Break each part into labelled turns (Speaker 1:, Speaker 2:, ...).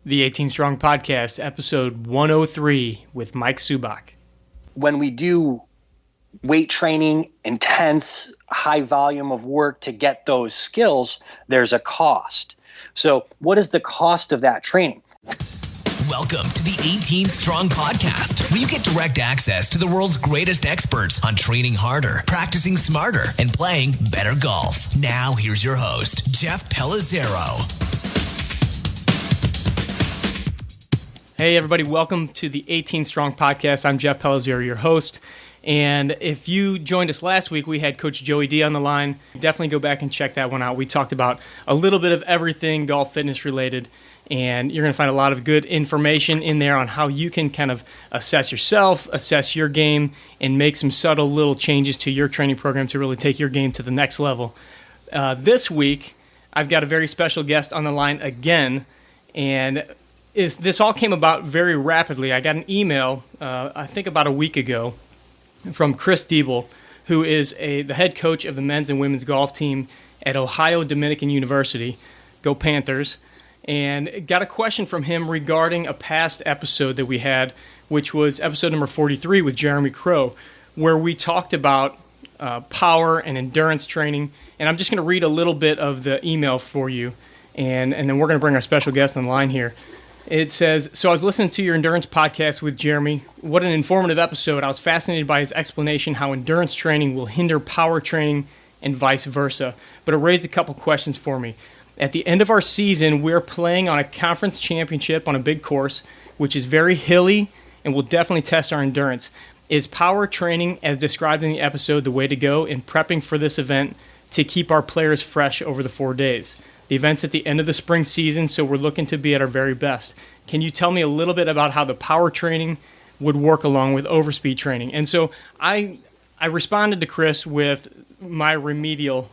Speaker 1: The 18 Strong Podcast, episode 103 with Mike Subach.
Speaker 2: When we do weight training, intense, high volume of work to get those skills, there's a cost. So what is the cost of that training?
Speaker 3: Welcome to the 18 Strong Podcast, where you get direct access to the world's greatest experts on training harder, practicing smarter, and playing better golf. Now, here's your host, Jeff Pellizzero.
Speaker 1: Hey, everybody. Welcome to the 18 Strong Podcast. I'm Jeff Pellizzero, your host. And if you joined us last week, we had Coach Joey D on the line. Definitely go back and check that one out. We talked about a little bit of everything golf fitness related. And you're going to find a lot of good information in there on how you can kind of assess yourself, assess your game, and make some subtle little changes to your training program to really take your game to the next level. This week, I've got a very special guest on the line again. And this all came about very rapidly. I got an email, I think about a week ago, from Chris Diebel, who is the head coach of the men's and women's golf team at Ohio Dominican University. Go Panthers. And got a question from him regarding a past episode that we had, which was episode number 43 with Jeremy Crow, where we talked about power and endurance training. And I'm just going to read a little bit of the email for you, and then we're going to bring our special guest on the line here. It says, so I was listening to your endurance podcast with Jeremy. What an informative episode. I was fascinated by his explanation how endurance training will hinder power training and vice versa. But it raised a couple questions for me. At the end of our season, we're playing on a conference championship on a big course, which is very hilly and will definitely test our endurance. Is power training, as described in the episode, the way to go in prepping for this event to keep our players fresh over the 4 days? The event's at the end of the spring season, so we're looking to be at our very best. Can you tell me a little bit about how the power training would work along with overspeed training? And so I responded to Chris with my remedial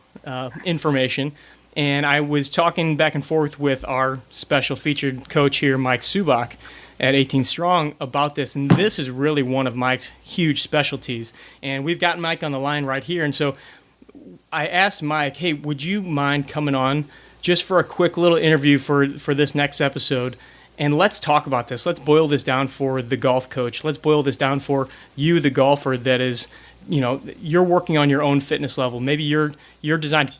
Speaker 1: information, and I was talking back and forth with our special featured coach here, Mike Subach, at 18 Strong about this, and this is really one of Mike's huge specialties. And we've got Mike on the line right here, and so I asked Mike, hey, would you mind coming on just for a quick little interview for this next episode, and let's talk about this. Let's boil this down for the golf coach. Let's boil this down for you, the golfer that is, you're working on your own fitness level. Maybe you're designing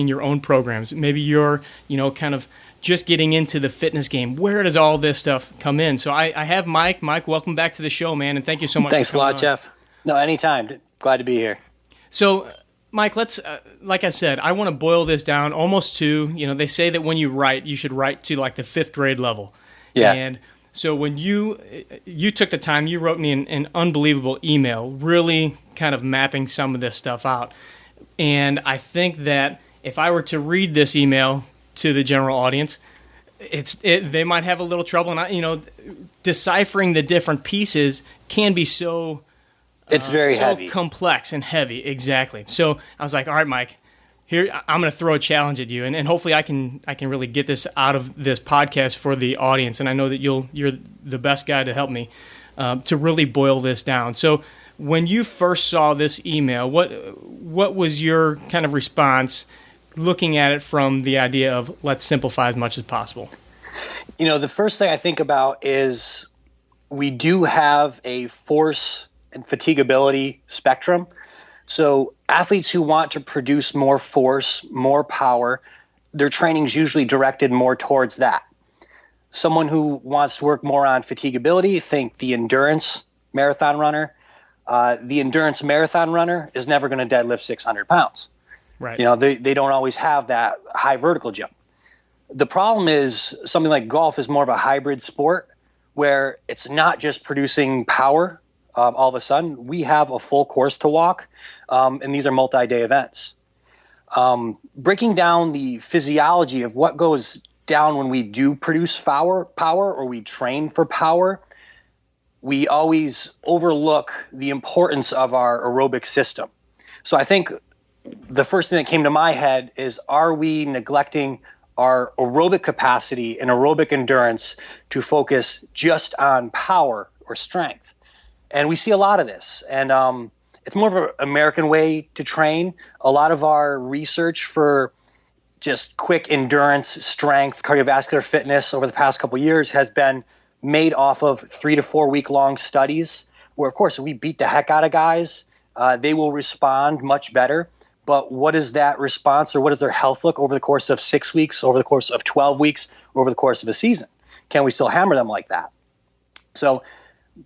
Speaker 1: your own programs. Maybe you're, kind of just getting into the fitness game. Where does all this stuff come in? So I have Mike. Mike, welcome back to the show, man, and thank you so much.
Speaker 2: Thanks a lot, Jeff. No, anytime. Glad to be here.
Speaker 1: So, Mike, let's, like I said, I want to boil this down almost to, they say that when you write, you should write to like the 5th grade level.
Speaker 2: Yeah.
Speaker 1: And so when you took the time, you wrote me an unbelievable email, really kind of mapping some of this stuff out. And I think that if I were to read this email to the general audience, they might have a little trouble. And, deciphering the different pieces can be so...
Speaker 2: It's very heavy.
Speaker 1: Complex and heavy, exactly. So I was like, all right, Mike, here I'm going to throw a challenge at you, and hopefully I can really get this out of this podcast for the audience. And I know that you're the best guy to help me to really boil this down. So when you first saw this email, what was your kind of response, looking at it from the idea of let's simplify as much as possible?
Speaker 2: The first thing I think about is we do have a force and fatigability spectrum. So athletes who want to produce more force, more power, their training's usually directed more towards that. Someone who wants to work more on fatigability, think the endurance marathon runner. The endurance marathon runner is never going to deadlift 600 pounds.
Speaker 1: Right.
Speaker 2: They don't always have that high vertical jump. The problem is something like golf is more of a hybrid sport where it's not just producing power. All of a sudden, we have a full course to walk, and these are multi-day events. Breaking down the physiology of what goes down when we do produce power or we train for power, we always overlook the importance of our aerobic system. So I think the first thing that came to my head is, are we neglecting our aerobic capacity and aerobic endurance to focus just on power or strength? And we see a lot of this. And it's more of an American way to train. A lot of our research for just quick endurance, strength, cardiovascular fitness over the past couple of years has been made off of 3 to 4 week long studies where, of course, if we beat the heck out of guys, they will respond much better. But what is that response, or what does their health look over the course of 6 weeks, over the course of 12 weeks, over the course of a season? Can we still hammer them like that? So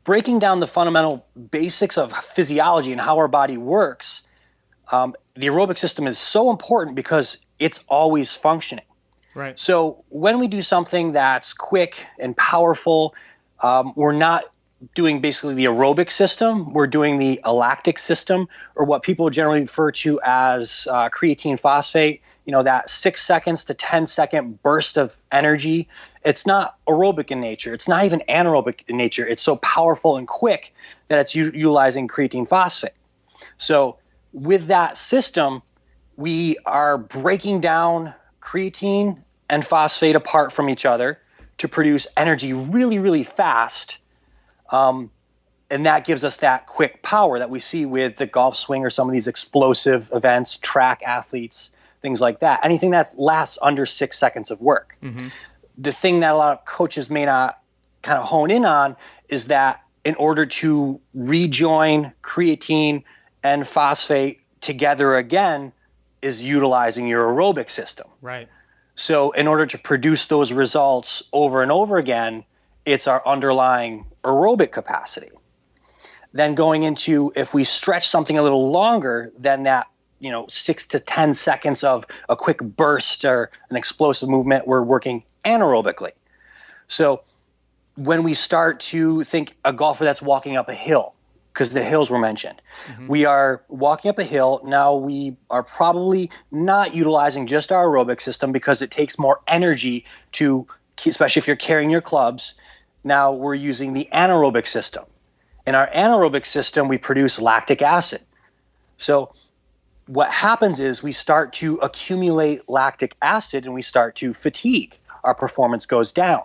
Speaker 2: breaking down the fundamental basics of physiology and how our body works, the aerobic system is so important because it's always functioning.
Speaker 1: Right.
Speaker 2: So when we do something that's quick and powerful, we're not doing basically the aerobic system. We're doing the lactic system, or what people generally refer to as creatine phosphate. That 6 seconds to 10-second burst of energy. It's not aerobic in nature. It's not even anaerobic in nature. It's so powerful and quick that it's utilizing creatine phosphate. So with that system, we are breaking down creatine and phosphate apart from each other to produce energy really, really fast. And that gives us that quick power that we see with the golf swing or some of these explosive events, track athletes, things like that. Anything that lasts under 6 seconds of work. Mm-hmm. The thing that a lot of coaches may not kind of hone in on is that in order to rejoin creatine and phosphate together again is utilizing your aerobic system.
Speaker 1: Right.
Speaker 2: So in order to produce those results over and over again, it's our underlying aerobic capacity. Then going into, if we stretch something a little longer than that, 6 to 10 seconds of a quick burst or an explosive movement, we're working anaerobically. So when we start to think a golfer that's walking up a hill, because the hills were mentioned, we are walking up a hill. Now we are probably not utilizing just our aerobic system because it takes more energy to, especially if you're carrying your clubs. Now we're using the anaerobic system. In our anaerobic system, we produce lactic acid. So what happens is we start to accumulate lactic acid and we start to fatigue. Our performance goes down.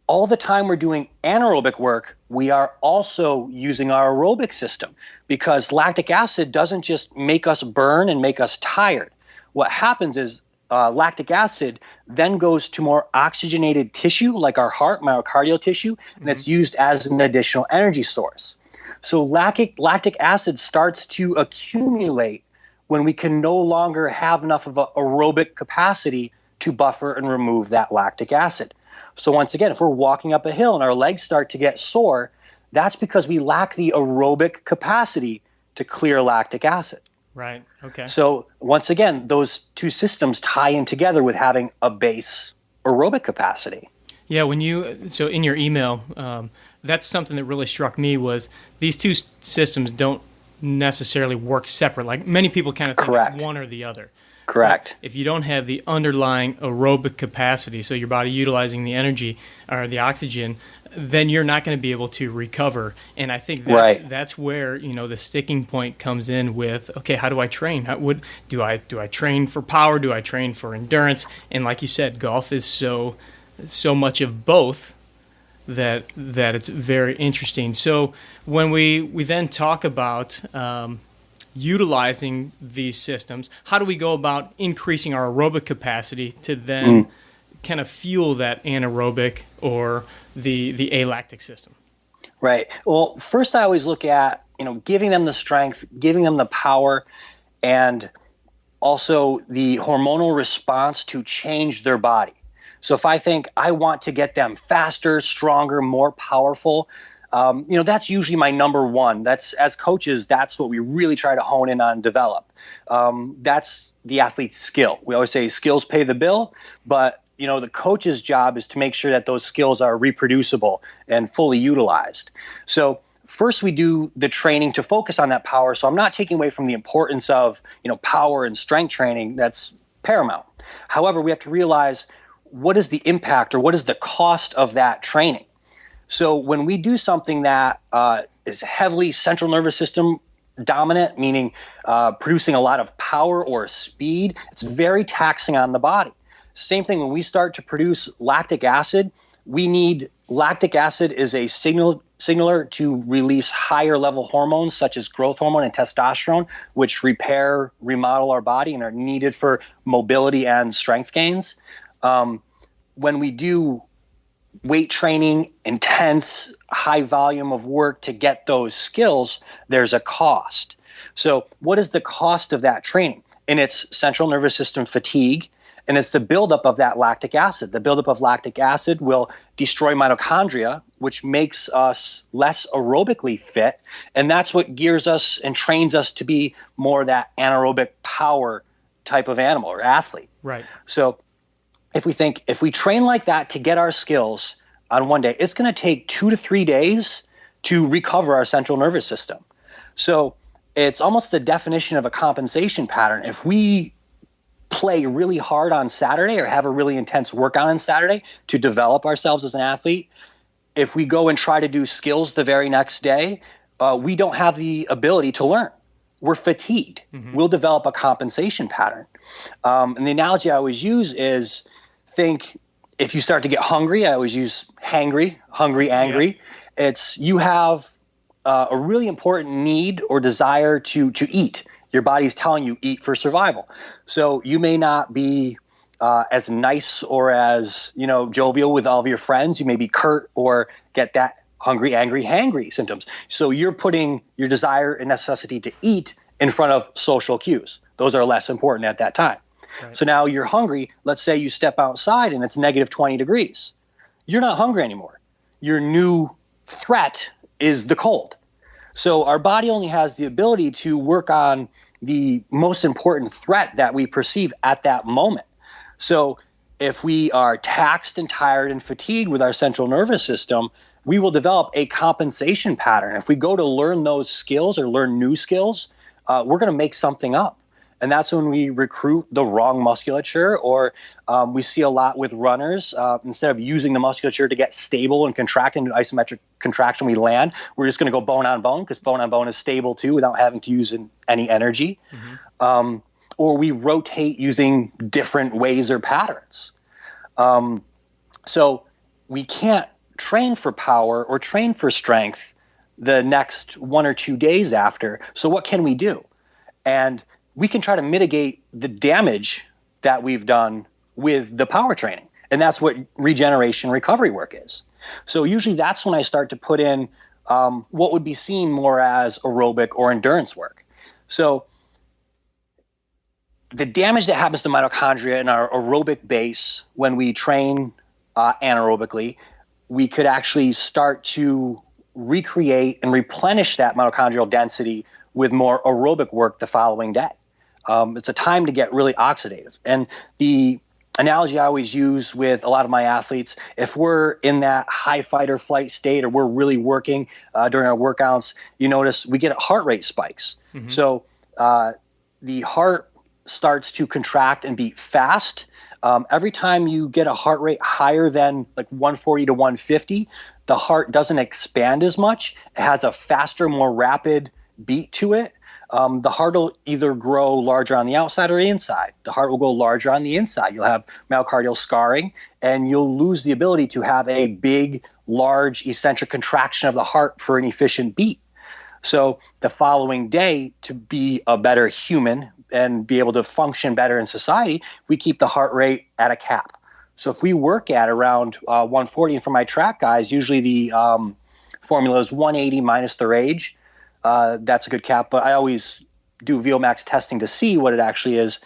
Speaker 2: All the time we're doing anaerobic work, we are also using our aerobic system because lactic acid doesn't just make us burn and make us tired. What happens is lactic acid then goes to more oxygenated tissue like our heart, myocardial tissue, and it's used as an additional energy source. So lactic acid starts to accumulate when we can no longer have enough of an aerobic capacity to buffer and remove that lactic acid. So once again, if we're walking up a hill and our legs start to get sore, that's because we lack the aerobic capacity to clear lactic acid.
Speaker 1: Right. Okay.
Speaker 2: So once again, those two systems tie in together with having a base aerobic capacity.
Speaker 1: Yeah. So in your email, that's something that really struck me was these two systems don't necessarily work separate. Like many people kind of think it's one or the other.
Speaker 2: Correct.
Speaker 1: But if you don't have the underlying aerobic capacity, so your body utilizing the energy or the oxygen, then you're not going to be able to recover. And I think that's where the sticking point comes in with, okay, how do I train? Do I train for power? Do I train for endurance? And like you said, golf is so much of both that it's very interesting. So when we then talk about utilizing these systems, how do we go about increasing our aerobic capacity to then kind of fuel that anaerobic or the alactic system?
Speaker 2: Right. Well, first I always look at, giving them the strength, giving them the power, and also the hormonal response to change their body. So if I think I want to get them faster, stronger, more powerful, that's usually my number one. That's, as coaches, that's what we really try to hone in on and develop. That's the athlete's skill. We always say skills pay the bill, but the coach's job is to make sure that those skills are reproducible and fully utilized. So first we do the training to focus on that power. So I'm not taking away from the importance of, power and strength training. That's paramount. However, we have to realize what is the impact or what is the cost of that training. So when we do something that is heavily central nervous system dominant, meaning producing a lot of power or speed, it's very taxing on the body. Same thing when we start to produce lactic acid, lactic acid is a signaler to release higher level hormones such as growth hormone and testosterone, which repair, remodel our body and are needed for mobility and strength gains. When we do weight training, intense, high volume of work to get those skills, there's a cost. So what is the cost of that training? And it's central nervous system fatigue, and it's the buildup of that lactic acid. The buildup of lactic acid will destroy mitochondria, which makes us less aerobically fit, and that's what gears us and trains us to be more that anaerobic power type of animal or athlete.
Speaker 1: Right.
Speaker 2: So if we train like that to get our skills on one day, it's going to take 2 to 3 days to recover our central nervous system. So it's almost the definition of a compensation pattern. If we play really hard on Saturday or have a really intense workout on Saturday to develop ourselves as an athlete, if we go and try to do skills the very next day, we don't have the ability to learn. We're fatigued. Mm-hmm. We'll develop a compensation pattern. And the analogy I always use is, think if you start to get hungry, I always use hangry, hungry, angry. Yeah. It's you have a really important need or desire to eat. Your body's telling you eat for survival. So you may not be as nice or as jovial with all of your friends. You may be curt or get that hungry, angry, hangry symptoms. So you're putting your desire and necessity to eat in front of social cues. Those are less important at that time. Right. So now you're hungry. Let's say you step outside and it's negative 20 degrees. You're not hungry anymore. Your new threat is the cold. So our body only has the ability to work on the most important threat that we perceive at that moment. So if we are taxed and tired and fatigued with our central nervous system, we will develop a compensation pattern. If we go to learn those skills or learn new skills, we're going to make something up. And that's when we recruit the wrong musculature, or we see a lot with runners. Instead of using the musculature to get stable and contract into isometric contraction, we land. We're just going to go bone on bone because bone on bone is stable too without having to use any energy. Mm-hmm. Or we rotate using different ways or patterns. So we can't train for power or train for strength the next 1 or 2 days after. So what can we do? And we can try to mitigate the damage that we've done with the power training. And that's what regeneration recovery work is. So usually that's when I start to put in what would be seen more as aerobic or endurance work. So the damage that happens to mitochondria in our aerobic base when we train anaerobically, we could actually start to recreate and replenish that mitochondrial density with more aerobic work the following day. It's a time to get really oxidative. And the analogy I always use with a lot of my athletes, if we're in that high fight or flight state or we're really working during our workouts, you notice we get heart rate spikes. Mm-hmm. So the heart starts to contract and beat fast. Every time you get a heart rate higher than like 140 to 150, the heart doesn't expand as much. It has a faster, more rapid beat to it. The heart will either grow larger on the outside or the inside. The heart will go larger on the inside. You'll have myocardial scarring, and you'll lose the ability to have a big, large eccentric contraction of the heart for an efficient beat. So the following day, to be a better human and be able to function better in society, we keep the heart rate at a cap. So if we work at around 140, and for my track guys, usually the formula is 180 minus their age. That's a good cap, but I always do VO2max testing to see what it actually is.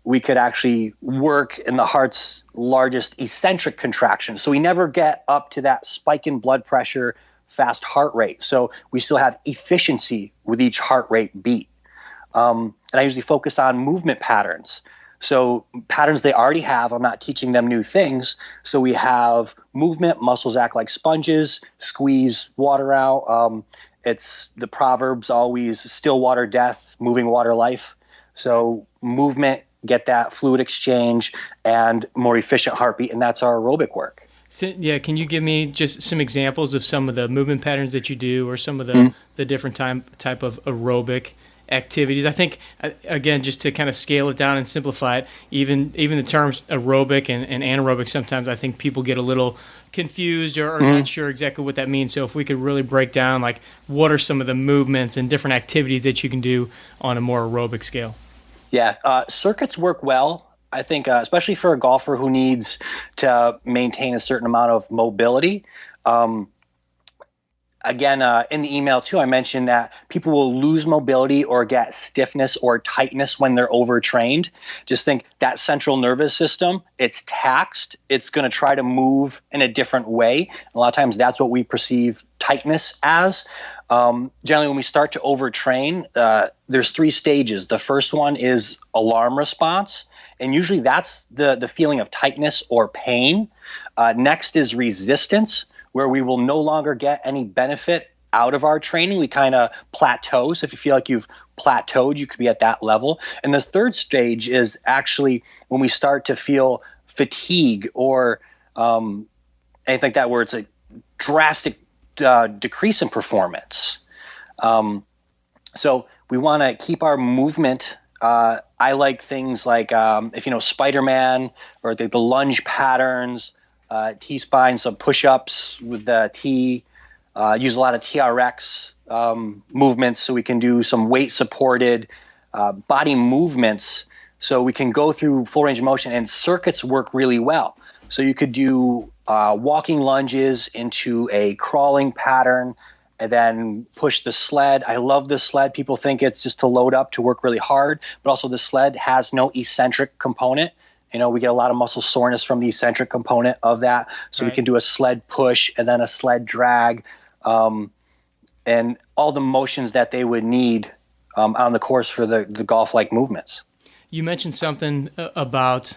Speaker 2: We could actually work in the heart's largest eccentric contraction. So we never get up to that spike in blood pressure, fast heart rate. So we still have efficiency with each heart rate beat. And I usually focus on movement patterns. So patterns they already have, I'm not teaching them new things. So we have movement, muscles act like sponges, squeeze water out. It's the proverbs always, still water death, moving water life. So movement, get that fluid exchange and more efficient heartbeat, and that's our aerobic work.
Speaker 1: So, yeah, can you give me just some examples of some of the movement patterns that you do or some of the different type of aerobic? activities. I think, again, just to kind of scale it down and simplify it, even the terms aerobic and anaerobic, sometimes I think people get a little confused or not sure exactly what that means. So if we could really break down, like, what are some of the movements and different activities that you can do on a more aerobic scale?
Speaker 2: Yeah, circuits work well. I think, especially for a golfer who needs to maintain a certain amount of mobility. Again, in the email too, I mentioned that people will lose mobility or get stiffness or tightness when they're overtrained. Just think that central nervous system, it's taxed. It's going to try to move in a different way. A lot of times that's what we perceive tightness as. Generally, when we start to overtrain, there's 3 stages. The first one is alarm response. And usually that's the feeling of tightness or pain. Next is resistance, where we will no longer get any benefit out of our training. We kind of plateau. So if you feel like you've plateaued, you could be at that level. And the third stage is actually when we start to feel fatigue or anything like that, where it's a drastic decrease in performance. So we want to keep our movement. I like things like, if you know Spider-Man or the lunge patterns, T-spine, some push-ups with the T, use a lot of TRX movements so we can do some weight-supported body movements so we can go through full range of motion, and circuits work really well. So you could do walking lunges into a crawling pattern and then push the sled. I love the sled. People think it's just to load up to work really hard, but also the sled has no eccentric component. You know, we get a lot of muscle soreness from the eccentric component of that. So we can do a sled push and then a sled drag, and all the motions that they would need on the course for the golf-like movements.
Speaker 1: You mentioned something about,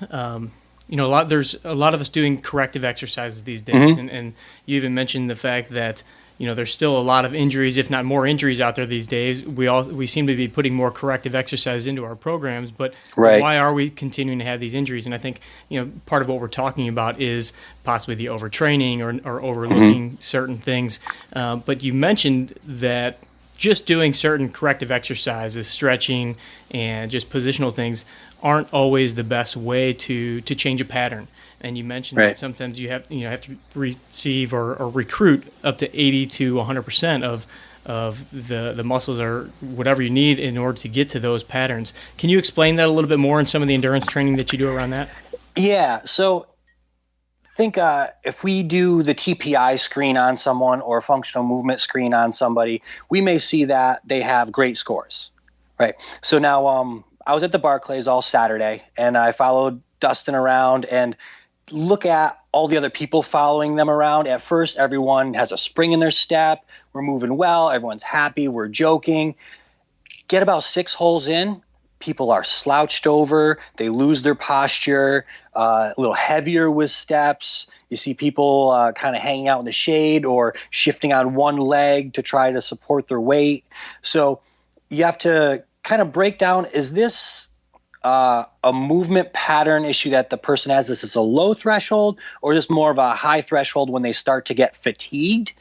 Speaker 1: there's a lot of us doing corrective exercises these days. And you even mentioned the fact that, there's still a lot of injuries, if not more injuries out there these days. We seem to be putting more corrective exercise into our programs, but why are we continuing to have these injuries? And I think, part of what we're talking about is possibly the overtraining or overlooking certain things. But you mentioned that just doing certain corrective exercises, stretching, and just positional things aren't always the best way to change a pattern. And you mentioned that sometimes you have to receive or recruit up to 80 to 100% of the muscles or whatever you need in order to get to those patterns. Can you explain that a little bit more in some of the endurance training that you do around that?
Speaker 2: Yeah. So think if we do the TPI screen on someone or a functional movement screen on somebody, we may see that they have great scores, right? So now I was at the Barclays all Saturday, and I followed Dustin around and look at all the other people following them around. At first, everyone has a spring in their step. We're moving well. Everyone's happy. We're joking. Get about 6 holes in, people are slouched over. They lose their posture, a little heavier with steps. You see people kind of hanging out in the shade or shifting on one leg to try to support their weight. So you have to kind of break down, is this a movement pattern issue that the person has? This is a low threshold, or is this more of a high threshold when they start to get fatigued,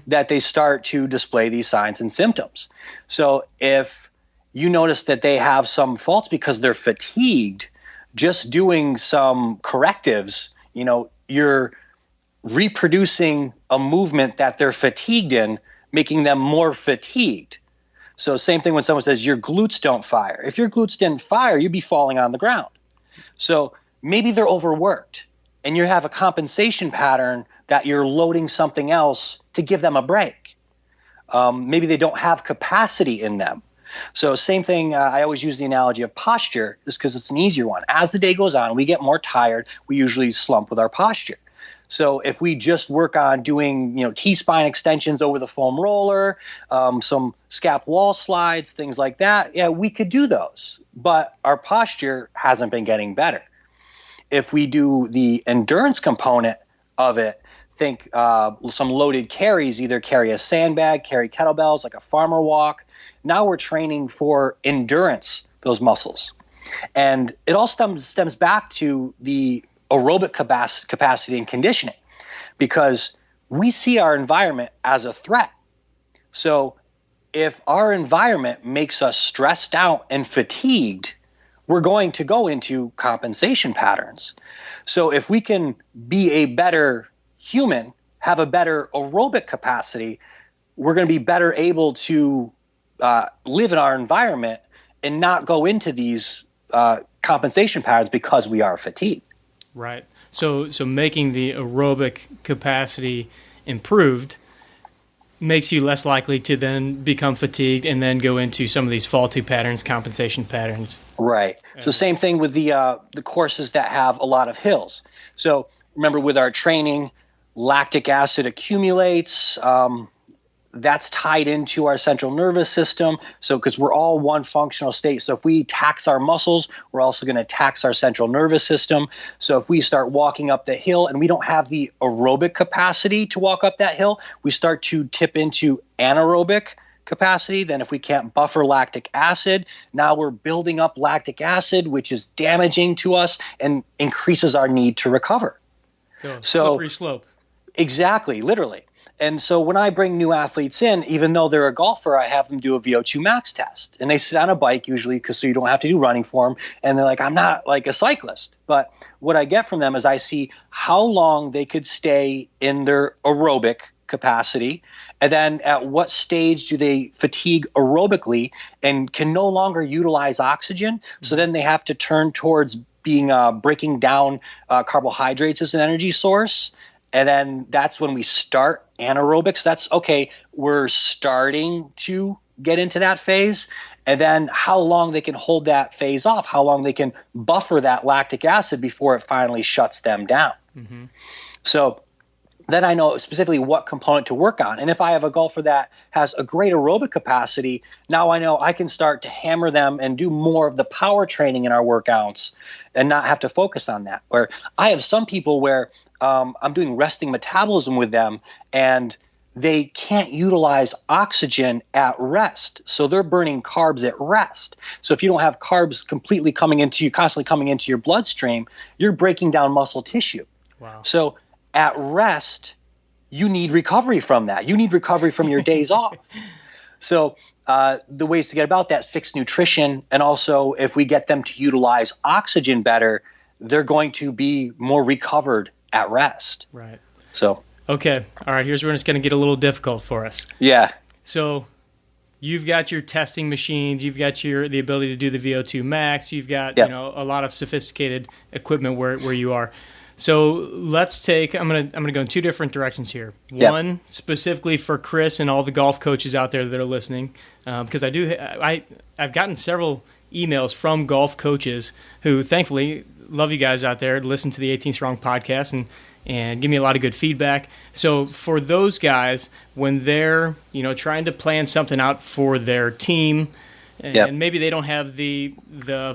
Speaker 2: that they start to display these signs and symptoms? So if you notice that they have some faults because they're fatigued, just doing some correctives, you're reproducing a movement that they're fatigued in, making them more fatigued. So same thing when someone says your glutes don't fire. If your glutes didn't fire, you'd be falling on the ground. So maybe they're overworked and you have a compensation pattern that you're loading something else to give them a break. Maybe they don't have capacity in them. So same thing, I always use the analogy of posture just because it's an easier one. As the day goes on, we get more tired. We usually slump with our posture. So if we just work on doing, T-spine extensions over the foam roller, some scap wall slides, things like that, yeah, we could do those. But our posture hasn't been getting better. If we do the endurance component of it, think some loaded carries, either carry a sandbag, carry kettlebells, like a farmer walk. Now we're training for endurance, those muscles. And it all stems back to the aerobic capacity and conditioning, because we see our environment as a threat. So if our environment makes us stressed out and fatigued, we're going to go into compensation patterns. So if we can be a better human, have a better aerobic capacity, we're going to be better able to live in our environment and not go into these compensation patterns because we are fatigued.
Speaker 1: Right. So making the aerobic capacity improved makes you less likely to then become fatigued and then go into some of these fall to patterns, compensation patterns.
Speaker 2: Right. So same thing with the courses that have a lot of hills. So remember, with our training, lactic acid accumulates. That's tied into our central nervous system. So because we're all one functional state. So if we tax our muscles, we're also going to tax our central nervous system. So if we start walking up the hill and we don't have the aerobic capacity to walk up that hill, we start to tip into anaerobic capacity. Then if we can't buffer lactic acid, now we're building up lactic acid, which is damaging to us and increases our need to recover.
Speaker 1: So slippery slope.
Speaker 2: Exactly, literally. And so when I bring new athletes in, even though they're a golfer, I have them do a VO2 max test. And they sit on a bike usually because so you don't have to do running for them. And they're like, I'm not like a cyclist. But what I get from them is I see how long they could stay in their aerobic capacity. And then at what stage do they fatigue aerobically and can no longer utilize oxygen. So then they have to turn towards being breaking down carbohydrates as an energy source. And then that's when we start anaerobics. That's okay. We're starting to get into that phase. And then how long they can hold that phase off, how long they can buffer that lactic acid before it finally shuts them down. Mm-hmm. So then I know specifically what component to work on. And if I have a golfer that has a great aerobic capacity, now I know I can start to hammer them and do more of the power training in our workouts and not have to focus on that. Or I have some people where I'm doing resting metabolism with them and they can't utilize oxygen at rest. So they're burning carbs at rest. So if you don't have carbs completely constantly coming into your bloodstream, you're breaking down muscle tissue.
Speaker 1: Wow.
Speaker 2: So at rest, you need recovery from that. You need recovery from your days off. So the ways to get about that, fix nutrition. And also if we get them to utilize oxygen better, they're going to be more recovered at rest.
Speaker 1: Right.
Speaker 2: So.
Speaker 1: Okay. All right. Here's where it's going to get a little difficult for us.
Speaker 2: Yeah.
Speaker 1: So you've got your testing machines. You've got the ability to do the VO2 max. You've got a lot of sophisticated equipment where you are. So let's take. I'm gonna go in two different directions here. One specifically for Chris and all the golf coaches out there that are listening, because I've gotten several emails from golf coaches who thankfully love you guys out there, listen to the 18 Strong podcast and give me a lot of good feedback. So for those guys, when they're trying to plan something out for their team, and maybe they don't have the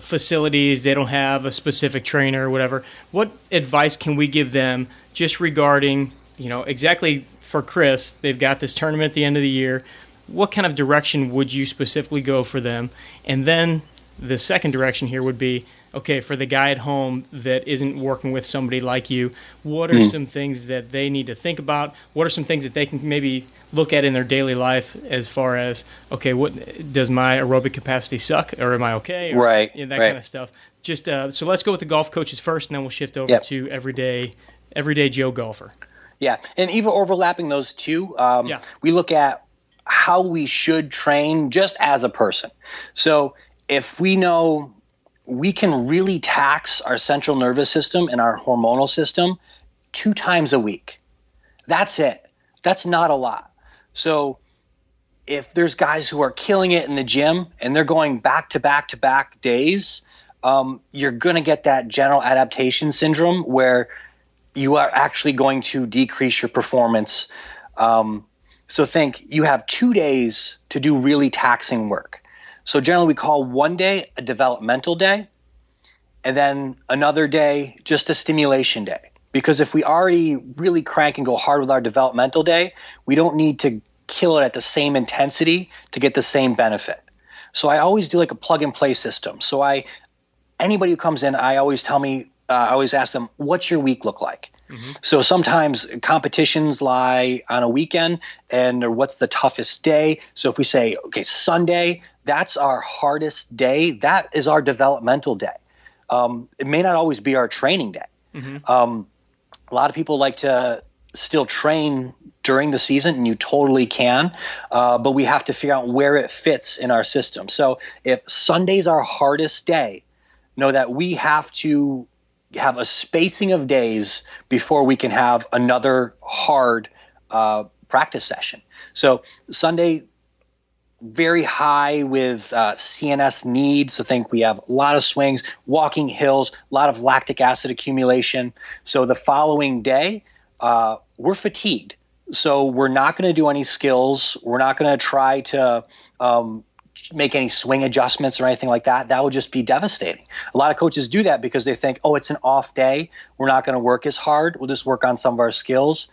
Speaker 1: facilities, they don't have a specific trainer or whatever, what advice can we give them just regarding, exactly for Chris, they've got this tournament at the end of the year. What kind of direction would you specifically go for them? And then the second direction here would be, okay, for the guy at home that isn't working with somebody like you, what are some things that they need to think about? What are some things that they can maybe look at in their daily life as far as, okay, what does my aerobic capacity suck, or am I okay? Or,
Speaker 2: right.
Speaker 1: That kind of stuff. Just so let's go with the golf coaches first, and then we'll shift over to everyday Joe golfer.
Speaker 2: Yeah, and even overlapping those two, we look at how we should train just as a person. So if we know we can really tax our central nervous system and our hormonal system 2 times a week. That's it. That's not a lot. So if there's guys who are killing it in the gym and they're going back to back to back days, you're going to get that general adaptation syndrome where you are actually going to decrease your performance. So think you have 2 days to do really taxing work. So generally we call one day a developmental day and then another day just a stimulation day. Because if we already really crank and go hard with our developmental day, we don't need to kill it at the same intensity to get the same benefit. So I always do like a plug and play system. So anybody who comes in, I always ask them, what's your week look like? So sometimes competitions lie on a weekend, or what's the toughest day. So if we say, okay, Sunday, that's our hardest day. That is our developmental day. It may not always be our training day. A lot of people like to still train during the season, and you totally can, but we have to figure out where it fits in our system. So if Sunday's our hardest day, know that we have to have a spacing of days before we can have another hard practice session. So Sunday, very high with CNS needs. So think we have a lot of swings, walking hills, a lot of lactic acid accumulation. So the following day, we're fatigued. So we're not going to do any skills. We're not going to try to make any swing adjustments or anything like that. That would just be devastating. A lot of coaches do that because they think, oh, it's an off day. We're not going to work as hard. We'll just work on some of our skills.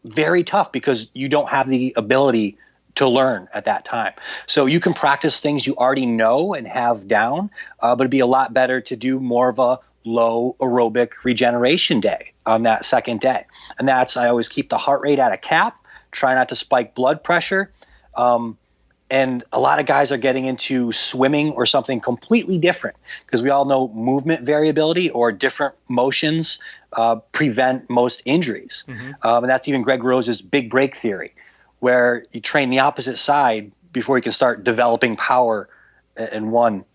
Speaker 2: Very tough because you don't have the ability to learn at that time. So you can practice things you already know and have down, but it'd be a lot better to do more of a low aerobic regeneration day on that second day. And that's, I always keep the heart rate at a cap, try not to spike blood pressure. And a lot of guys are getting into swimming or something completely different because we all know movement variability or different motions prevent most injuries. And that's even Greg Rose's big break theory, where you train the opposite side before you can start developing power in one.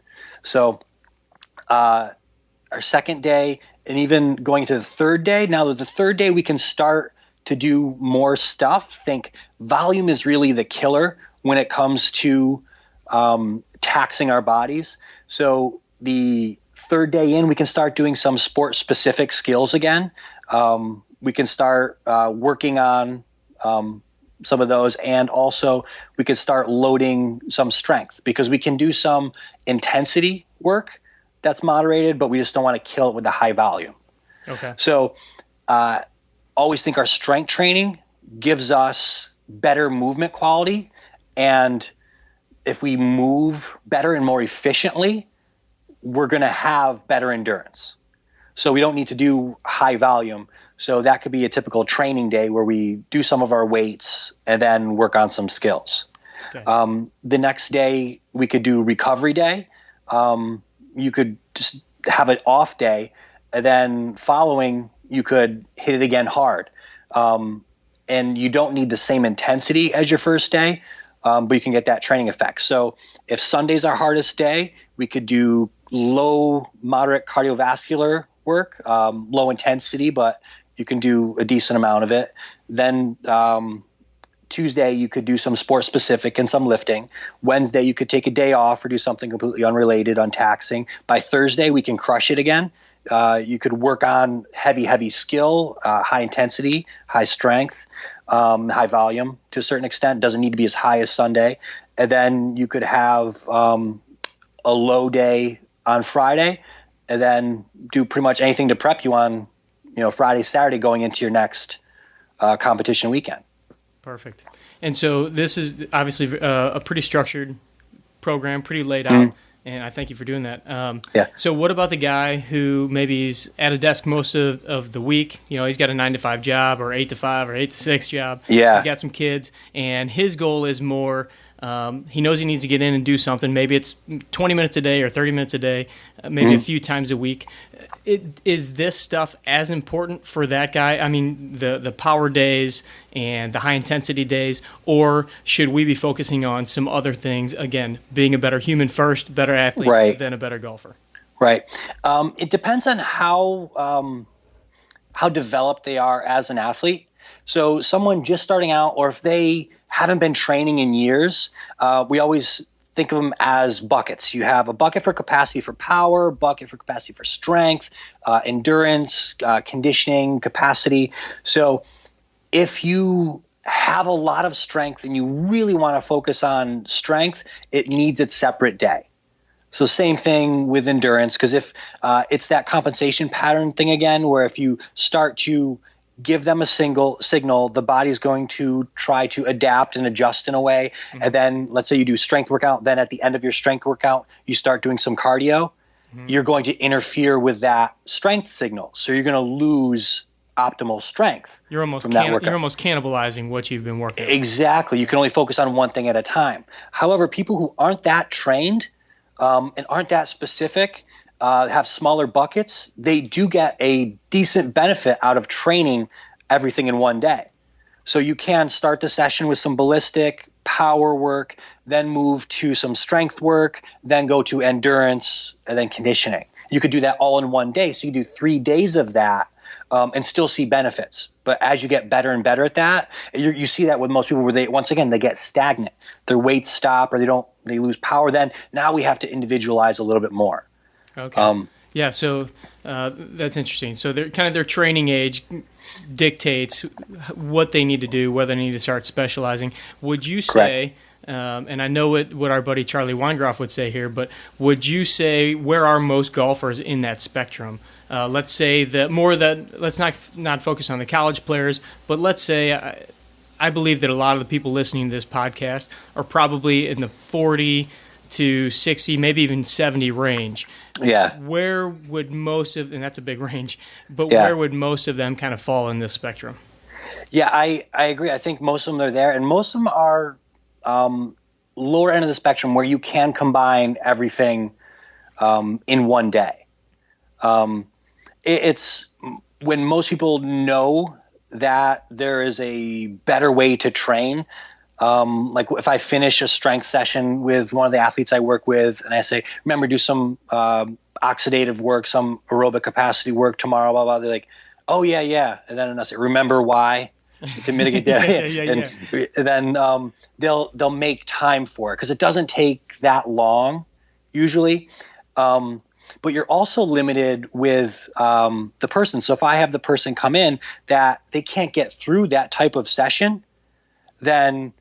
Speaker 2: So our second day and even going to the third day, now that the third day we can start to do more stuff. Think volume is really the killer when it comes to taxing our bodies. So the third day in, we can start doing some sport-specific skills again. We can start working on some of those, and also we could start loading some strength because we can do some intensity work that's moderated, but we just don't want to kill it with the high volume.
Speaker 1: Okay.
Speaker 2: So always think our strength training gives us better movement quality, and if we move better and more efficiently, we're going to have better endurance. So we don't need to do high volume. So that could be a typical training day where we do some of our weights and then work on some skills. Okay. The next day we could do recovery day. You could just have an off day, and then following you could hit it again hard. And you don't need the same intensity as your first day, but you can get that training effect. So if Sunday's our hardest day, we could do low, moderate cardiovascular work, low intensity, but you can do a decent amount of it. Then Tuesday, you could do some sport specific and some lifting. Wednesday, you could take a day off or do something completely unrelated, untaxing. By Thursday, we can crush it again. You could work on heavy skill, high intensity, high strength, high volume to a certain extent. Doesn't need to be as high as Sunday. And then you could have a low day on Friday, and then do pretty much anything to prep you on, Friday, Saturday going into your next competition weekend.
Speaker 1: Perfect. And so this is obviously a pretty structured program, pretty laid out, and I thank you for doing that.
Speaker 2: Yeah.
Speaker 1: So what about the guy who maybe is at a desk most of the week? He's got a 9-to-5 job or 8-to-5 or 8-to-6 job.
Speaker 2: Yeah.
Speaker 1: He's got some kids, and his goal is more he knows he needs to get in and do something. Maybe it's 20 minutes a day or 30 minutes a day, maybe a few times a week. Is this stuff as important for that guy? I mean, the power days and the high-intensity days, or should we be focusing on some other things, again, being a better human first, better athlete, than a better golfer?
Speaker 2: Right. It depends on how developed they are as an athlete. So someone just starting out, or if they haven't been training in years, we always think of them as buckets. You have a bucket for capacity for power, bucket for capacity for strength, endurance, conditioning, capacity. So if you have a lot of strength and you really want to focus on strength, it needs its separate day. So same thing with endurance, because if it's that compensation pattern thing again, where if you start to give them a single signal, the body's going to try to adapt and adjust in a way. And then let's say you do strength workout, then at the end of your strength workout, you start doing some cardio. You're going to interfere with that strength signal. So you're going to lose optimal strength.
Speaker 1: You're almost
Speaker 2: from that workout.
Speaker 1: You're almost cannibalizing what you've been working on.
Speaker 2: Exactly. You can only focus on one thing at a time. However, people who aren't that trained and aren't that specific, have smaller buckets, they do get a decent benefit out of training everything in one day. So you can start the session with some ballistic power work, then move to some strength work, then go to endurance, and then conditioning. You could do that all in one day. So you do 3 days of that and still see benefits. But as you get better and better at that, you see that with most people where they, once again, they get stagnant. Their weights stop or they lose power. Then now we have to individualize a little bit more.
Speaker 1: Okay. Yeah, so that's interesting. So their training age dictates what they need to do, whether they need to start specializing. Would you say, and I know what our buddy Charlie Weingroff would say here, but would you say where are most golfers in that spectrum? Let's say let's not focus on the college players, but let's say I believe that a lot of the people listening to this podcast are probably in the 40 to 60, maybe even 70 range.
Speaker 2: Yeah.
Speaker 1: Where would most of, and that's a big range, but where would most of them kind of fall in this spectrum?
Speaker 2: Yeah, I agree. I think most of them are there, and most of them are lower end of the spectrum where you can combine everything in one day. It's when most people know that there is a better way to train. Like if I finish a strength session with one of the athletes I work with and I say, remember, do some oxidative work, some aerobic capacity work tomorrow, blah, blah, they're like, oh, yeah. And then I say, remember why? To mitigate that. And then they'll make time for it because it doesn't take that long usually. But you're also limited with the person. So if I have the person come in that they can't get through that type of session, then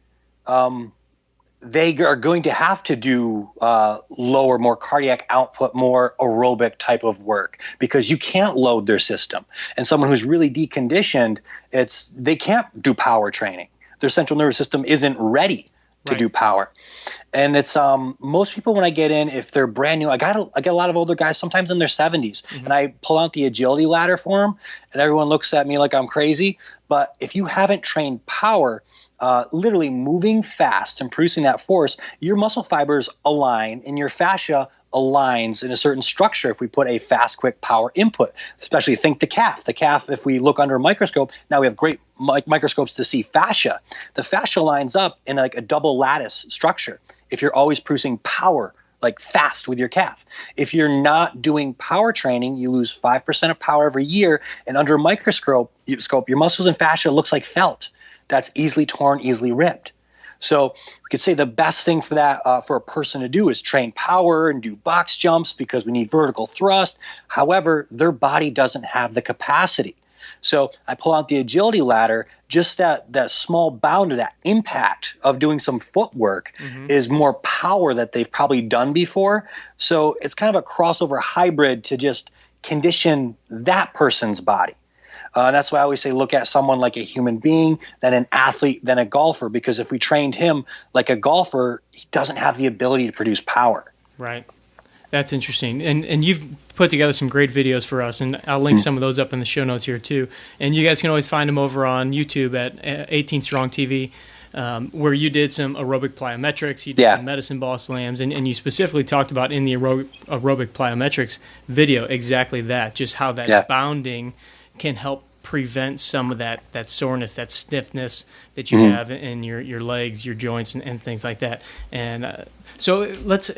Speaker 2: they are going to have to do lower, more cardiac output, more aerobic type of work because you can't load their system. And someone who's really deconditioned, they can't do power training. Their central nervous system isn't ready to do power. And it's most people when I get in, if they're brand new, I get a lot of older guys, sometimes in their 70s, and I pull out the agility ladder for them, and everyone looks at me like I'm crazy. But if you haven't trained power, literally moving fast and producing that force, your muscle fibers align and your fascia aligns in a certain structure if we put a fast, quick power input. Especially think the calf. The calf, if we look under a microscope, now we have great microscopes to see fascia. The fascia lines up in like a double lattice structure if you're always producing power like fast with your calf. If you're not doing power training, you lose 5% of power every year, and under a microscope, your muscles and fascia looks like felt. That's easily torn, easily ripped. So we could say the best thing for that for a person to do is train power and do box jumps because we need vertical thrust. However, their body doesn't have the capacity. So I pull out the agility ladder, just that small bound of that impact of doing some footwork is more power that they've probably done before. So it's kind of a crossover hybrid to just condition that person's body. That's why I always say look at someone like a human being, then an athlete, then a golfer, because if we trained him like a golfer, he doesn't have the ability to produce power. Right.
Speaker 1: That's interesting. And you've put together some great videos for us, and I'll link some of those up in the show notes here too. And you guys can always find them over on YouTube at 18 Strong TV, where you did some aerobic plyometrics, you did some medicine ball slams, and you specifically talked about in the aerobic plyometrics video exactly that, just how that bounding can help prevent some of that soreness, that stiffness that you have in your legs, your joints, and things like that. And so let's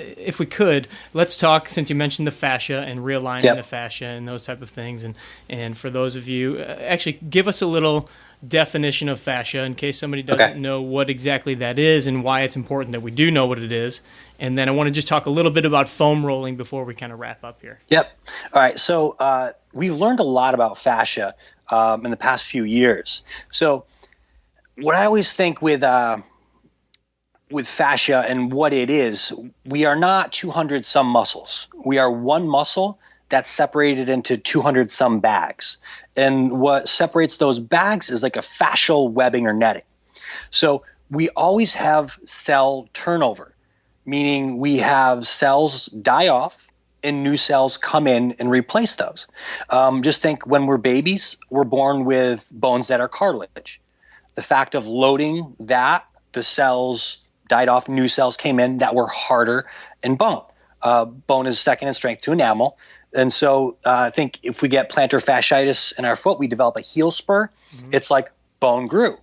Speaker 1: talk, since you mentioned the fascia and realigning the fascia and those type of things. And for those of you, actually give us a little definition of fascia in case somebody doesn't know what exactly that is and why it's important that we do know what it is. And then I want to just talk a little bit about foam rolling before we kind of wrap up here.
Speaker 2: Yep. All right. So we've learned a lot about fascia in the past few years. So what I always think with fascia and what it is, we are not 200 some muscles. We are one muscle that's separated into 200 some bags. And what separates those bags is like a fascial webbing or netting. So we always have cell turnover, meaning we have cells die off and new cells come in and replace those. Just think when we're babies, we're born with bones that are cartilage. The fact of loading that, the cells died off, new cells came in that were harder and bone. Bone is second in strength to enamel. And so I think if we get plantar fasciitis in our foot, we develop a heel spur. Mm-hmm. It's like bone grew.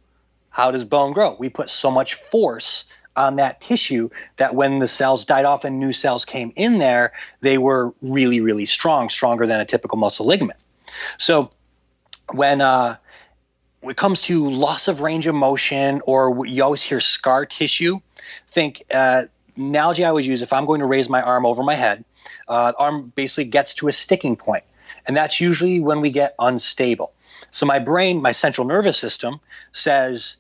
Speaker 2: How does bone grow? We put so much force on that tissue that when the cells died off and new cells came in there, they were really, really strong, stronger than a typical muscle ligament. So when it comes to loss of range of motion, or you always hear scar tissue, think analogy I always use, if I'm going to raise my arm over my head, arm basically gets to a sticking point, and that's usually when we get unstable. So my brain, my central nervous system says,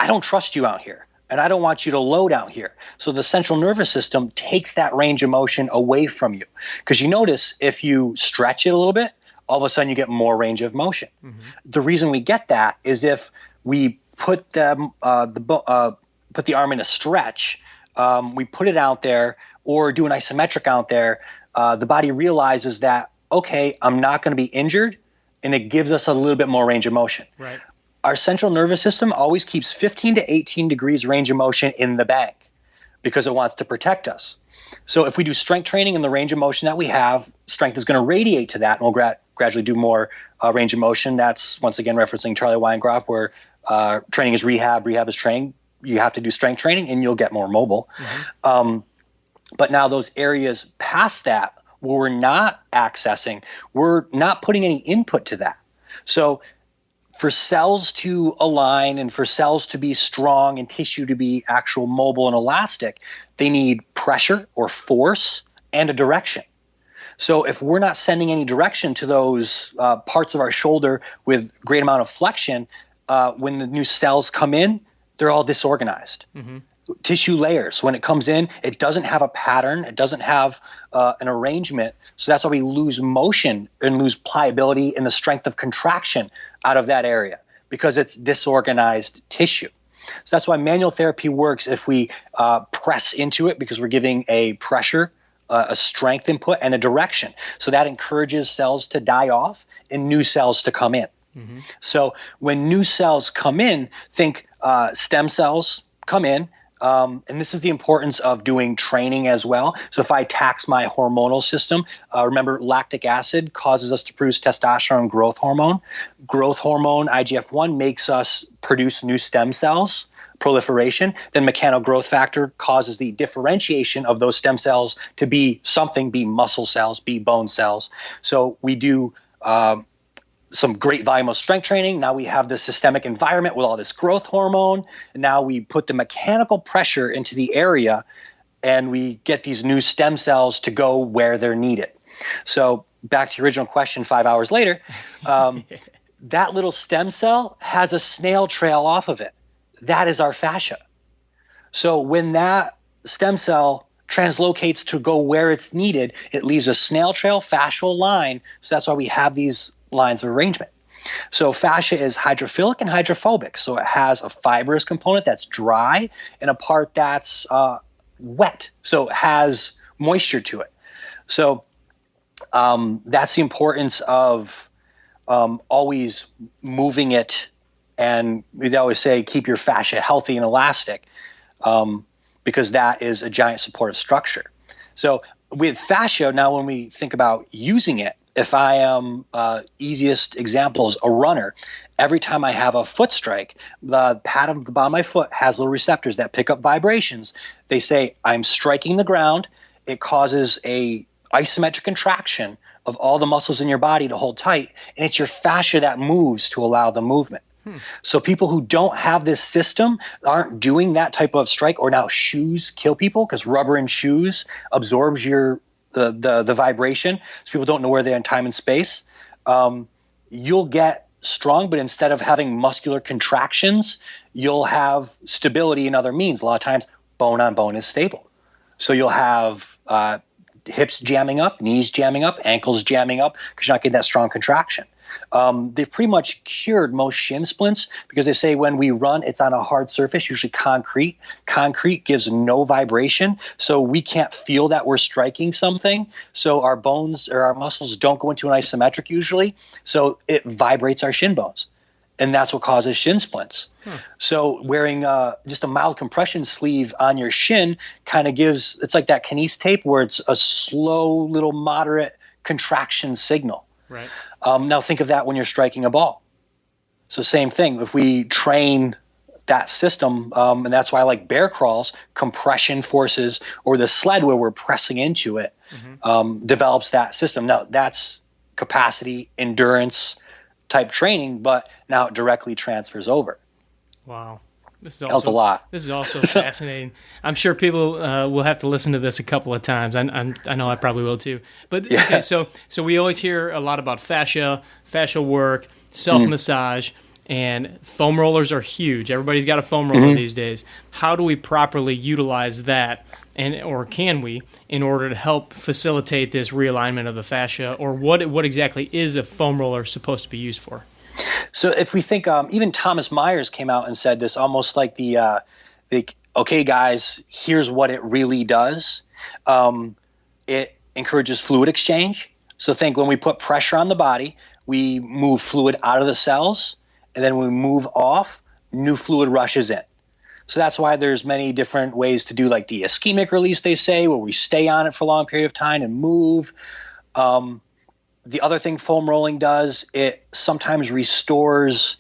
Speaker 2: I don't trust you out here, and I don't want you to load out here. So the central nervous system takes that range of motion away from you, because you notice if you stretch it a little bit, all of a sudden you get more range of motion. Mm-hmm. The reason we get that is if we put the arm in a stretch, we put it out there or do an isometric out there, the body realizes that, okay, I'm not going to be injured, and it gives us a little bit more range of motion.
Speaker 1: Right.
Speaker 2: Our central nervous system always keeps 15 to 18 degrees range of motion in the bank because it wants to protect us. So if we do strength training in the range of motion that we have, strength is going to radiate to that, and we'll gradually do more range of motion. That's, once again, referencing Charlie Weingroff, where training is rehab, rehab is training. You have to do strength training, and you'll get more mobile. Mm-hmm. But now those areas past that, where we're not accessing, we're not putting any input to that. So for cells to align and for cells to be strong and tissue to be actual mobile and elastic, they need pressure or force and a direction. So if we're not sending any direction to those parts of our shoulder with great amount of flexion, when the new cells come in, they're all disorganized. Mm-hmm. Tissue layers, when it comes in, it doesn't have a pattern. It doesn't have an arrangement. So that's why we lose motion and lose pliability and the strength of contraction out of that area, because it's disorganized tissue. So that's why manual therapy works if we press into it, because we're giving a pressure, a strength input, and a direction. So that encourages cells to die off and new cells to come in. Mm-hmm. So when new cells come in, think stem cells come in. And this is the importance of doing training as well. So if I tax my hormonal system, remember lactic acid causes us to produce testosterone growth hormone. Growth hormone, IGF-1, makes us produce new stem cells, proliferation. Then mechanogrowth growth factor causes the differentiation of those stem cells to be something, be muscle cells, be bone cells. So we do some great volume of strength training. Now we have the systemic environment with all this growth hormone. And now we put the mechanical pressure into the area, and we get these new stem cells to go where they're needed. So back to your original question 5 hours later, that little stem cell has a snail trail off of it. That is our fascia. So when that stem cell translocates to go where it's needed, it leaves a snail trail fascial line. So that's why we have these lines of arrangement. So fascia is hydrophilic and hydrophobic. So it has a fibrous component that's dry and a part that's wet. So it has moisture to it. So that's the importance of always moving it. And we'd always say keep your fascia healthy and elastic, because that is a giant supportive structure. So with fascia, now when we think about using it, if I am, easiest example is a runner, every time I have a foot strike, the pad of the bottom of my foot has little receptors that pick up vibrations. They say, I'm striking the ground. It causes a isometric contraction of all the muscles in your body to hold tight, and it's your fascia that moves to allow the movement. So people who don't have this system aren't doing that type of strike, or now shoes kill people because rubber in shoes absorbs the vibration. So people don't know where they are in time and space. You'll get strong, but instead of having muscular contractions, you'll have stability in other means. A lot of times bone on bone is stable. So you'll have hips jamming up, knees jamming up, ankles jamming up, because you're not getting that strong contraction. They've pretty much cured most shin splints because they say when we run, it's on a hard surface, usually concrete. Concrete gives no vibration, so we can't feel that we're striking something. So our bones or our muscles don't go into an isometric usually, so it vibrates our shin bones. And that's what causes shin splints. So wearing just a mild compression sleeve on your shin kind of gives, it's like that kinese tape where it's a slow little moderate contraction signal.
Speaker 1: Right.
Speaker 2: Now think of that when you're striking a ball. So same thing. If we train that system, and that's why I like bear crawls, compression forces, or the sled where we're pressing into it, develops that system. Now that's capacity, endurance type training, but now it directly transfers over.
Speaker 1: Wow. This is
Speaker 2: That was a lot.
Speaker 1: This is also fascinating. I'm sure people will have to listen to this a couple of times. I know I probably will too. But
Speaker 2: Yeah.
Speaker 1: okay, so we always hear a lot about fascia work, self-massage, and foam rollers are huge. Everybody's got a foam roller these days. How do we properly utilize that, or can we, in order to help facilitate this realignment of the fascia? Or what exactly is a foam roller supposed to be used for?
Speaker 2: So if we think, even Thomas Myers came out and said this, almost like the okay, guys, here's what it really does. It encourages fluid exchange. So think when we put pressure on the body, we move fluid out of the cells, and then when we move off, new fluid rushes in. So that's why there's many different ways to do like the ischemic release, they say, where we stay on it for a long period of time and move. The other thing foam rolling does, it sometimes restores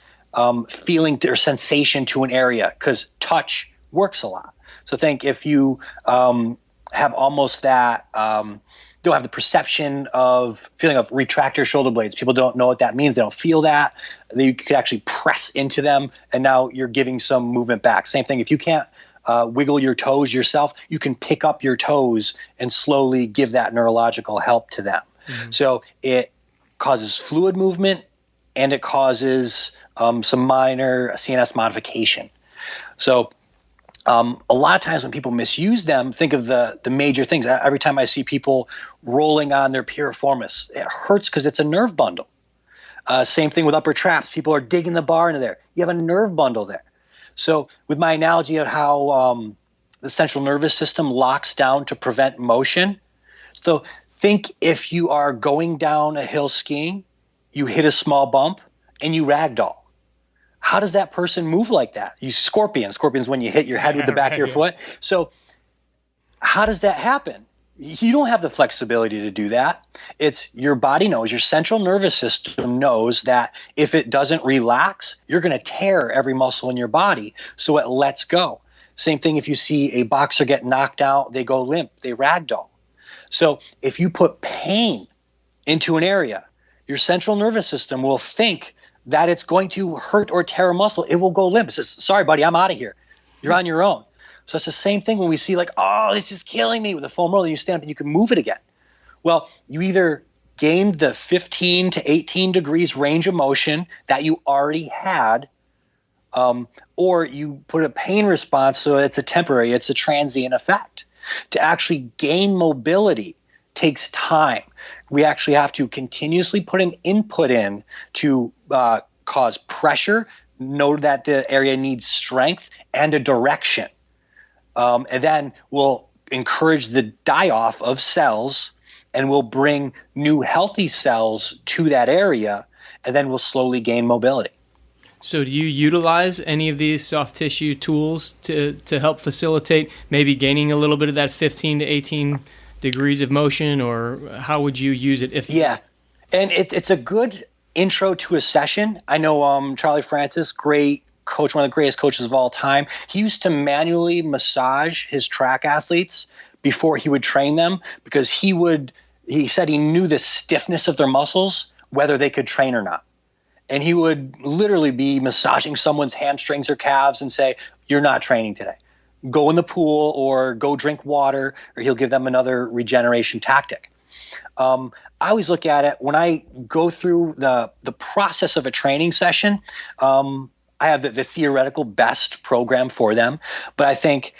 Speaker 2: feeling or sensation to an area because touch works a lot. So think if you have almost that, don't have the perception of feeling of retractor shoulder blades. People don't know what that means. They don't feel that. You could actually press into them, and now you're giving some movement back. Same thing. If you can't wiggle your toes yourself, you can pick up your toes and slowly give that neurological help to them. So it causes fluid movement, and it causes some minor CNS modification. So a lot of times when people misuse them, think of the major things. Every time I see people rolling on their piriformis, it hurts because it's a nerve bundle. Same thing with upper traps. People are digging the bar into there. You have a nerve bundle there. So with my analogy of how the central nervous system locks down to prevent motion, so think if you are going down a hill skiing, you hit a small bump, and you ragdoll. How does that person move like that? You scorpion. Scorpion's when you hit your head with the back of your foot. So how does that happen? You don't have the flexibility to do that. It's your body knows, your central nervous system knows that if it doesn't relax, you're going to tear every muscle in your body, so it lets go. Same thing if you see a boxer get knocked out, they go limp, they ragdoll. So if you put pain into an area, your central nervous system will think that it's going to hurt or tear a muscle. It will go limp. It says, sorry, buddy, I'm out of here. You're on your own. So it's the same thing when we see like, oh, this is killing me with a foam roller. You stand up and you can move it again. Well, you either gained the 15 to 18 degrees range of motion that you already had, or you put a pain response so it's a temporary, it's a transient effect. To actually gain mobility takes time. We actually have to continuously put an input in to cause pressure, know that the area needs strength and a direction. And then we'll encourage the die-off of cells, and we'll bring new healthy cells to that area, and then we'll slowly gain mobility.
Speaker 1: So do you utilize any of these soft tissue tools to help facilitate maybe gaining a little bit of that 15 to 18 degrees of motion, or how would you use it?
Speaker 2: Yeah, and it's a good intro to a session. I know Charlie Francis, great coach, one of the greatest coaches of all time, he used to manually massage his track athletes before he would train them because he said he knew the stiffness of their muscles, whether they could train or not. And he would literally be massaging someone's hamstrings or calves and say, you're not training today. Go in the pool or go drink water, or he'll give them another regeneration tactic. I always look at it when I go through the process of a training session. I have the theoretical best program for them. But I think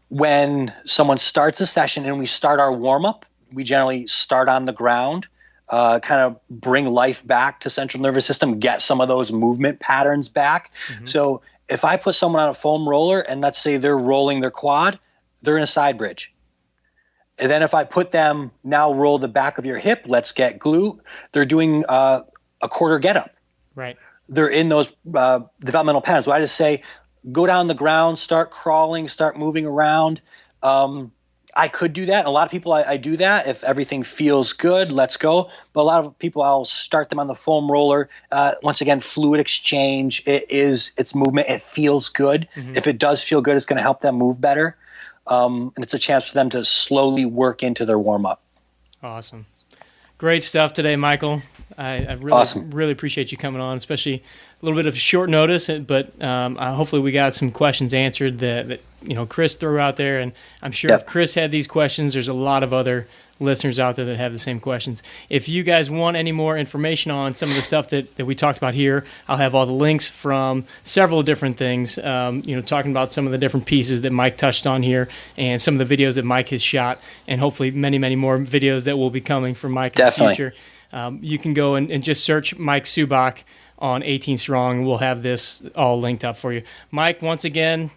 Speaker 2: when someone starts a session and we start our warm-up, we generally start on the ground. kind of bring life back to central nervous system, get some of those movement patterns back. So if I put someone on a foam roller and let's say they're rolling their quad, they're in a side bridge. And then if I put them now roll the back of your hip, let's get glute, they're doing a quarter get up.
Speaker 1: Right.
Speaker 2: They're in those developmental patterns. So I just say, go down the ground, start crawling, start moving around. I could do that. A lot of people, I do that. If everything feels good, let's go. But a lot of people, I'll start them on the foam roller. Once again, fluid exchange. It's movement. It feels good. If it does feel good, it's going to help them move better. And it's a chance for them to slowly work into their warm-up.
Speaker 1: Awesome. Great stuff today, Michael. I really appreciate you coming on, especially a little bit of short notice, but hopefully we got some questions answered that Chris threw out there, and I'm sure if Chris had these questions, there's a lot of other listeners out there that have the same questions. If you guys want any more information on some of the stuff that we talked about here, I'll have all the links from several different things, talking about some of the different pieces that Mike touched on here and some of the videos that Mike has shot, and hopefully many, many more videos that will be coming from Mike in the future. You can go and just search Mike Subach on 18 Strong. We'll have this all linked up for you. Mike, once again,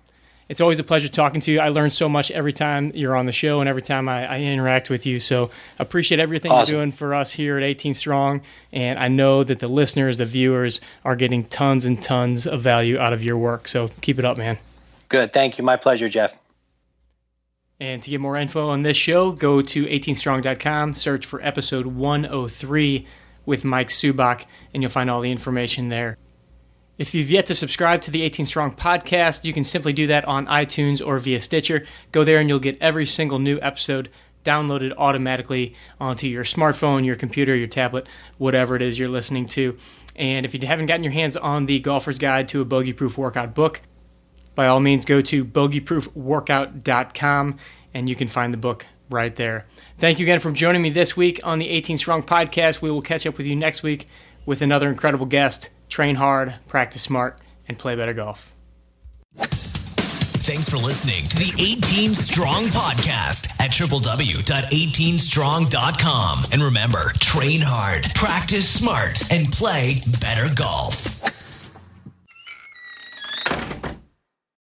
Speaker 1: it's always a pleasure talking to you. I learn so much every time you're on the show and every time I interact with you. So appreciate everything you're doing for us here at 18 Strong. And I know that the listeners, the viewers, are getting tons and tons of value out of your work. So keep it up, man.
Speaker 2: Good. Thank you. My pleasure, Jeff.
Speaker 1: And to get more info on this show, go to 18strong.com, search for episode 103 with Mike Subach, and you'll find all the information there. If you've yet to subscribe to the 18 Strong podcast, you can simply do that on iTunes or via Stitcher. Go there and you'll get every single new episode downloaded automatically onto your smartphone, your computer, your tablet, whatever it is you're listening to. And if you haven't gotten your hands on the Golfer's Guide to a Bogey-Proof Workout book, by all means, go to bogeyproofworkout.com and you can find the book right there. Thank you again for joining me this week on the 18 Strong podcast. We will catch up with you next week with another incredible guest. Train hard, practice smart, and play better golf.
Speaker 3: Thanks for listening to the 18 Strong podcast at www.18strong.com. And remember, train hard, practice smart, and play better golf.